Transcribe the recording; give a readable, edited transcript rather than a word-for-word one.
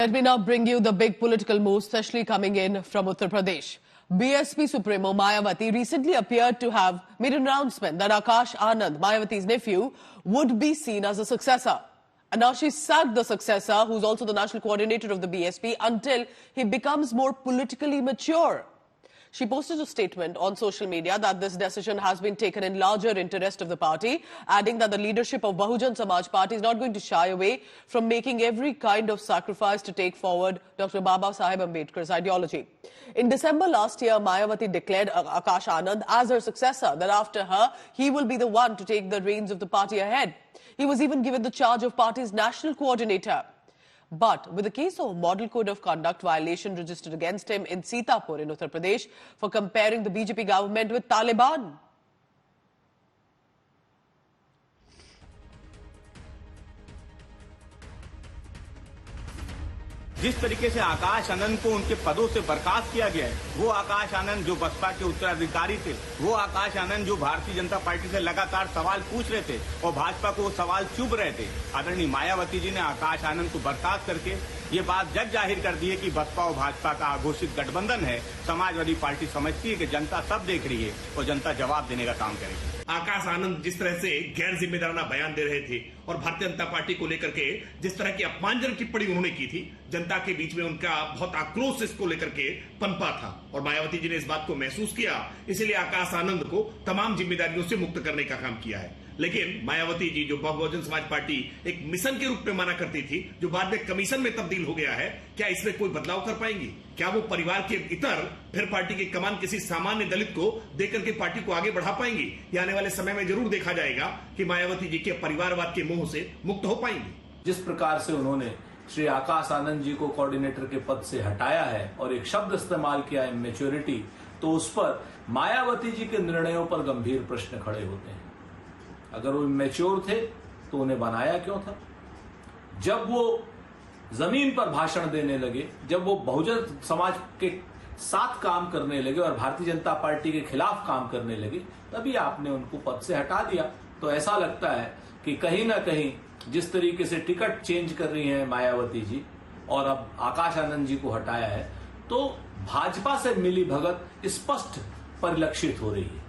Let me now bring you the big political moves, especially coming in from Uttar Pradesh. BSP Supremo Mayawati recently appeared to have made an announcement that Akash Anand, Mayawati's nephew, would be seen as a successor. And now she sacked the successor, who's also the national coordinator of the BSP, until he becomes more politically mature. She posted a statement on social media that this decision has been taken in larger interest of the party, adding that the leadership of Bahujan Samaj Party is not going to shy away from making every kind of sacrifice to take forward Dr. Baba Saheb Ambedkar's ideology. In December last year, Mayawati declared Akash Anand as her successor, that after her, he will be the one to take the reins of the party ahead. He was even given the charge of party's national coordinator. But with the case of Model Code of Conduct violation registered against him in Sitapur in Uttar Pradesh for comparing the BJP government with Taliban. जिस तरीके से आकाश आनंद को उनके पदों से बर्खास्त किया गया है, वो आकाश आनंद जो बसपा के उत्तराधिकारी थे, वो आकाश आनंद जो भारतीय जनता पार्टी से लगातार सवाल पूछ रहे थे और भाजपा को वो सवाल चुभ रहे थे, आदरणीय मायावती जी ने आकाश आनंद को बर्खास्त करके ये बात जग जाहिर कर दी है कि बसपा और भाजपा का घोषित गठबंधन है। समाजवादी पार्टी समझती है कि जनता सब देख रही है और जनता जवाब देने का काम करेगी। आकाश आनंद जिस तरह से गैर जिम्मेदाराना बयान दे रहे थे और भारतीय जनता पार्टी को लेकर के जिस तरह की अपमानजनक टिप्पणी उन्होंने की थी, जनता के बीच में उनका बहुत आक्रोश इसको लेकर के पनपा था और मायावती जी ने इस बात को महसूस किया, इसीलिए आकाश आनंद को तमाम जिम्मेदारियों से मुक्त करने का काम किया है। लेकिन मायावती जी जो बहुजन समाज पार्टी एक मिशन के रूप में माना करती थी, जो बाद में कमीशन में तब्दील हो गया है, क्या इसमें कोई बदलाव कर पाएंगी? क्या वो परिवार के इतर फिर पार्टी की कमान किसी सामान्य दलित को देकर के पार्टी को आगे बढ़ा पाएंगी? ये आने वाले समय में जरूर देखा जाएगा कि मायावती जी के परिवारवाद के मोह से मुक्त हो पाएंगी। जिस प्रकार से उन्होंने श्री आकाश आनंद जी को कोऑर्डिनेटर के पद से हटाया है और एक शब्द इस्तेमाल किया है मैच्योरिटी, तो उस पर मायावती जी के निर्णयों पर गंभीर प्रश्न खड़े होते हैं। अगर वो मैच्योर थे तो उन्हें बनाया क्यों था? जब वो जमीन पर भाषण देने लगे, जब वो बहुजन समाज के साथ काम करने लगे और भारतीय जनता पार्टी के खिलाफ काम करने लगे, तभी आपने उनको पद से हटा दिया। तो ऐसा लगता है कि कहीं ना कहीं जिस तरीके से टिकट चेंज कर रही हैं मायावती जी और अब आकाश आनंद जी को हटाया है, तो भाजपा से मिली भगत स्पष्ट परिलक्षित हो रही है।